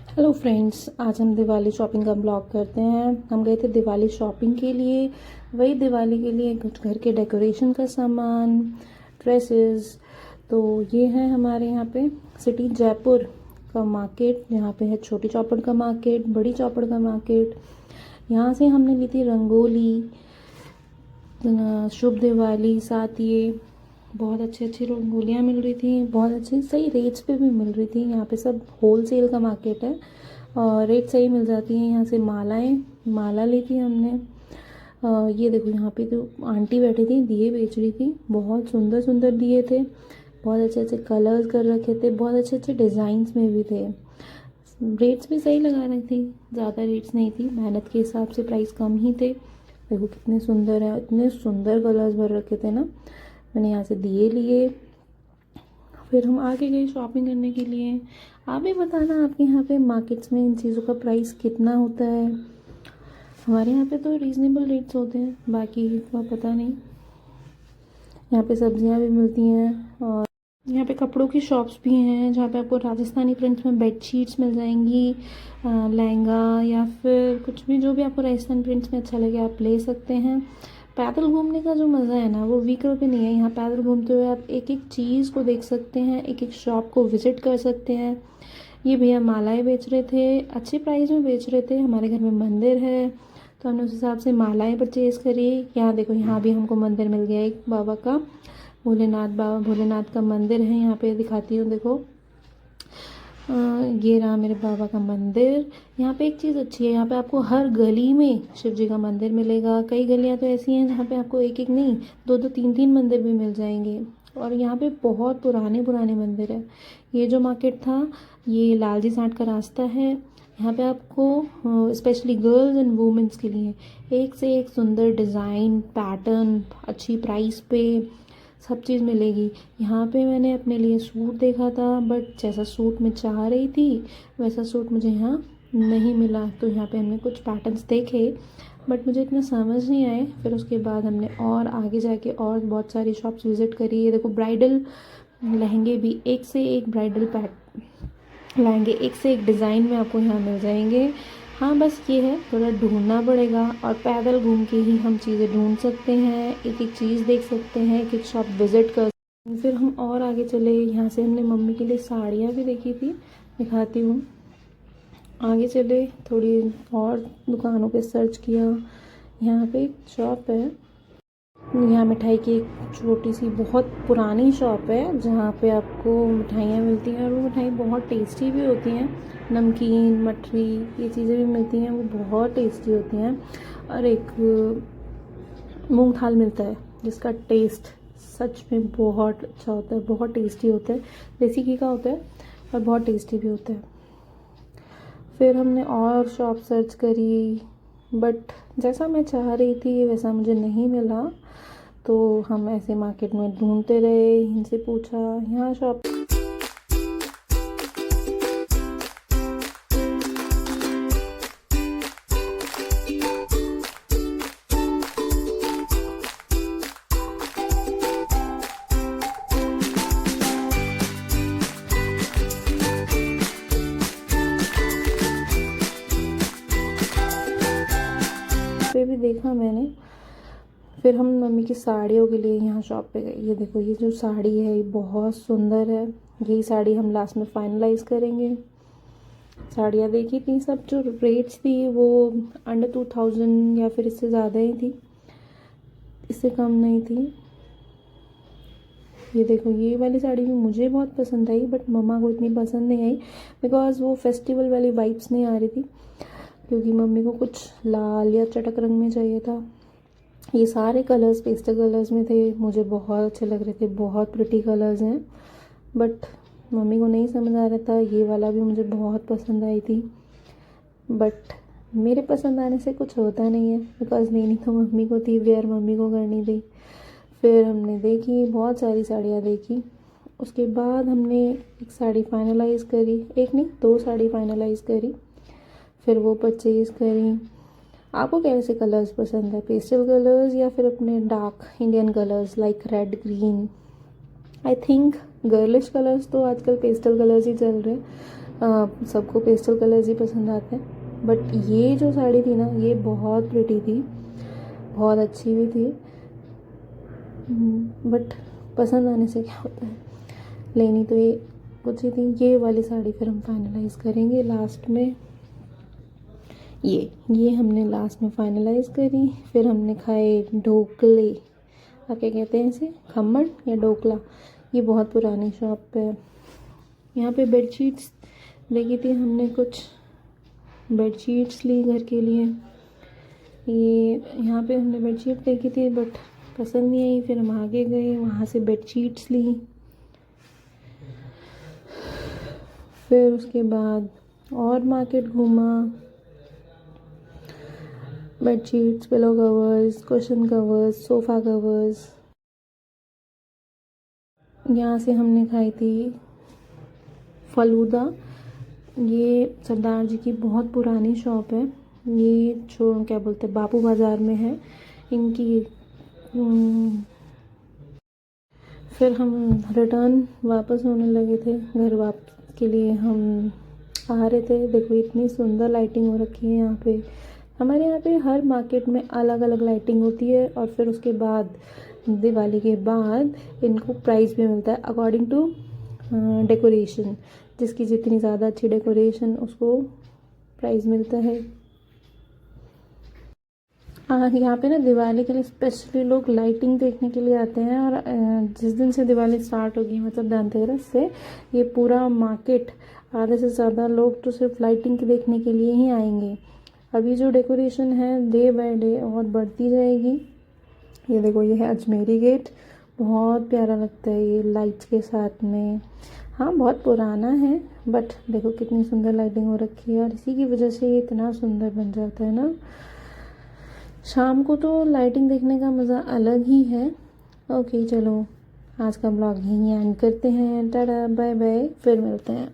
Hello friends, आज हम Diwali shopping का ब्लॉग करते हैं। हम गए थे दिवाली शॉपिंग के लिए, वही दिवाली के लिए कुछ घर के डेकोरेशन का सामान, ड्रेसेस। तो ये है हमारे यहाँ पे सिटी जयपुर का मार्केट, जहाँ पे है छोटी चौपड़ का मार्केट, बड़ी चौपड़ का मार्केट। यहाँ से हमने ली थी रंगोली, शुभ दिवाली, साथ ये बहुत अच्छी अच्छी रंगोलियाँ मिल रही थी, बहुत अच्छी सही रेट्स पे भी मिल रही थी। यहाँ पे सब होल सेल का मार्केट है और रेट सही मिल जाती है। यहाँ से माला ली थी हमने। ये देखो, यहाँ पे तो आंटी बैठी थी, दिए बेच रही थी। बहुत सुंदर सुंदर दिए थे, बहुत अच्छे अच्छे कलर्स कर रखे थे, बहुत अच्छे अच्छे डिज़ाइंस में भी थे। रेट्स भी सही लगा रही थी, ज़्यादा रेट्स नहीं थी, मेहनत के हिसाब से प्राइस कम ही थे। देखो कितने सुंदर है, इतने सुंदर कलर्स भर रखे थे ना। मैंने यहाँ से दिए लिए, फिर हम आगे गए शॉपिंग करने के लिए। आप भी बताना आपके यहाँ पे मार्केट्स में इन चीज़ों का प्राइस कितना होता है। हमारे यहाँ पे तो रीज़नेबल रेट्स होते हैं, बाकी का पता नहीं। यहाँ पे सब्जियाँ भी मिलती हैं और यहाँ पे कपड़ों की शॉप्स भी हैं, जहाँ पे आपको राजस्थानी प्रिंट्स में बेडशीट्स मिल जाएंगी, लहंगा या फिर कुछ भी, जो भी आपको राजस्थानी प्रिंट्स में अच्छा लगे आप ले सकते हैं। पैदल घूमने का जो मज़ा है ना, वो व्हीकल पे नहीं है। यहाँ पैदल घूमते हुए आप एक एक चीज़ को देख सकते हैं, एक एक शॉप को विजिट कर सकते हैं। ये भैया मालाएं बेच रहे थे, अच्छे प्राइस में बेच रहे थे। हमारे घर में मंदिर है तो हमने उस हिसाब से मालाएं परचेज़ करी। यहाँ देखो, यहाँ भी हमको मंदिर मिल गया एक बाबा का, बाबा भोलेनाथ का मंदिर है। यहाँ पे दिखाती हूँ, देखो ये रहा मेरे बाबा का मंदिर। यहाँ पे एक चीज़ अच्छी है, यहाँ पे आपको हर गली में शिव जी का मंदिर मिलेगा। कई गलियाँ तो ऐसी हैं जहाँ पे आपको एक एक नहीं, दो दो तीन तीन मंदिर भी मिल जाएंगे। और यहाँ पे बहुत पुराने पुराने मंदिर है। ये जो मार्केट था, ये लालजी सांठ का रास्ता है। यहाँ पे आपको स्पेशली गर्ल्स एंड वुमेंस के लिए एक से एक सुंदर डिज़ाइन, पैटर्न, अच्छी प्राइस पे सब चीज़ मिलेगी। यहाँ पे मैंने अपने लिए सूट देखा था, बट जैसा सूट मैं चाह रही थी वैसा सूट मुझे यहाँ नहीं मिला। तो यहाँ पे हमने कुछ पैटर्न्स देखे, बट मुझे इतना समझ नहीं आए। फिर उसके बाद हमने और आगे जाके और बहुत सारी शॉप्स विज़िट करी। ये देखो, ब्राइडल लहंगे भी एक से एक लहंगे एक से एक डिज़ाइन में आपको यहाँ मिल जाएंगे। हाँ, बस ये है, थोड़ा ढूंढना पड़ेगा और पैदल घूम के ही हम चीज़ें ढूंढ सकते हैं, एक एक चीज़ देख सकते हैं, एक एक शॉप विज़िट कर। फिर हम और आगे चले। यहाँ से हमने मम्मी के लिए साड़ियाँ भी देखी थी, दिखाती हूँ। आगे चले, थोड़ी और दुकानों पे सर्च किया। यहाँ पे एक शॉप है, यहाँ मिठाई की एक छोटी सी बहुत पुरानी शॉप है, जहाँ पे आपको मिठाइयाँ मिलती हैं और वो मिठाई बहुत टेस्टी भी होती हैं। नमकीन, मठरी, ये चीज़ें भी मिलती हैं, वो बहुत टेस्टी होती हैं। और एक मूंग थाल मिलता है जिसका टेस्ट सच में बहुत अच्छा होता है, बहुत टेस्टी होता है। देसी घी का होता है और बहुत टेस्टी भी होता है। फिर हमने और शॉप सर्च करी, बट जैसा मैं चाह रही थी वैसा मुझे नहीं मिला। तो हम ऐसे मार्केट में ढूंढते रहे, इनसे पूछा, यहाँ शॉप पे भी देखा मैंने। फिर हम मम्मी की साड़ियों के लिए यहाँ शॉप पे गए। ये देखो, ये जो साड़ी है ये बहुत सुंदर है। यही साड़ी हम लास्ट में फाइनलाइज करेंगे। साड़ियाँ देखी थी, सब जो रेट्स थी वो अंडर 2000 या फिर इससे ज़्यादा ही थी, इससे कम नहीं थी। ये देखो, ये वाली साड़ी भी मुझे बहुत पसंद आई, बट मम्मा को इतनी पसंद नहीं आई, बिकॉज़ वो फेस्टिवल वाली वाइब्स नहीं आ रही थी, क्योंकि मम्मी को कुछ लाल या चटक रंग में चाहिए था। ये सारे कलर्स पेस्टल कलर्स में थे, मुझे बहुत अच्छे लग रहे थे, बहुत प्रिटी कलर्स हैं, बट मम्मी को नहीं समझ आ रहा था। ये वाला भी मुझे बहुत पसंद आई थी, बट मेरे पसंद आने से कुछ होता नहीं है, बिकॉज़ लेनी तो मम्मी को थी, वेयर मम्मी को करनी थी। फिर हमने देखी, बहुत सारी साड़ियाँ देखी। उसके बाद हमने एक साड़ी फाइनलाइज़ करी, एक नहीं, दो साड़ी फाइनलाइज़ करी, फिर वो परचेज़ करी। आपको कैसे कलर्स पसंद है, पेस्टल कलर्स या फिर अपने dark Indian colours like red, green? I think girlish colours तो आजकल पेस्टल कलर्स ही चल रहे हैं, सबको पेस्टल कलर्स ही पसंद आते हैं। बट ये जो साड़ी थी ना, ये बहुत प्रिटी थी, बहुत अच्छी भी थी। बट पसंद आने से क्या होता है, लेनी तो ये कुछ ही थी। ये वाली साड़ी फिर हम फाइनलाइज करेंगे लास्ट में। ये हमने लास्ट में फाइनलाइज करी। फिर हमने खाए ढोकले, आप क्या कहते हैं इसे, खम्मड़ या ढोकला। ये बहुत पुरानी शॉप है। यहाँ पे बेडशीट्स देखी थी हमने, कुछ बेडशीट्स ली घर के लिए। ये यहाँ पे हमने बेडशीट देखी थी बट पसंद नहीं आई, फिर हम आगे गए, वहाँ से बेडशीट्स ली। फिर उसके बाद और मार्केट घूमा, bedsheets, pillow covers, cushion covers, sofa covers. यहाँ से हमने खाई थी फ़ालूदा। ये सरदार जी की बहुत पुरानी शॉप है। ये जो क्या बोलते हैं, बापू बाज़ार में है इनकी। फिर हम रिटर्न वापस होने लगे थे, घर वापस के लिए हम आ रहे थे। देखो इतनी सुंदर लाइटिंग हो रखी है यहाँ पे। हमारे यहाँ पे हर मार्केट में अलग अलग लाइटिंग होती है, और फिर उसके बाद दिवाली के बाद इनको प्राइस भी मिलता है अकॉर्डिंग टू डेकोरेशन। जिसकी जितनी ज़्यादा अच्छी डेकोरेशन, उसको प्राइस मिलता है। यहाँ पे ना दिवाली के लिए स्पेशली लोग लाइटिंग देखने के लिए आते हैं। और जिस दिन से दिवाली स्टार्ट होगी, मतलब धनतेरस से, ये पूरा मार्केट, आधे से ज़्यादा लोग तो सिर्फ लाइटिंग देखने के लिए ही आएंगे। अभी जो डेकोरेशन है डे बाय डे और बढ़ती जाएगी। ये देखो, ये है अजमेरी गेट, बहुत प्यारा लगता है ये लाइट्स के साथ में। हाँ, बहुत पुराना है बट देखो कितनी सुंदर लाइटिंग हो रखी है, और इसी की वजह से ये इतना सुंदर बन जाता है ना। शाम को तो लाइटिंग देखने का मज़ा अलग ही है। ओके, चलो आज का ब्लॉग यहीं एंड करते हैं। टाटा बाय बाय, फिर मिलते हैं।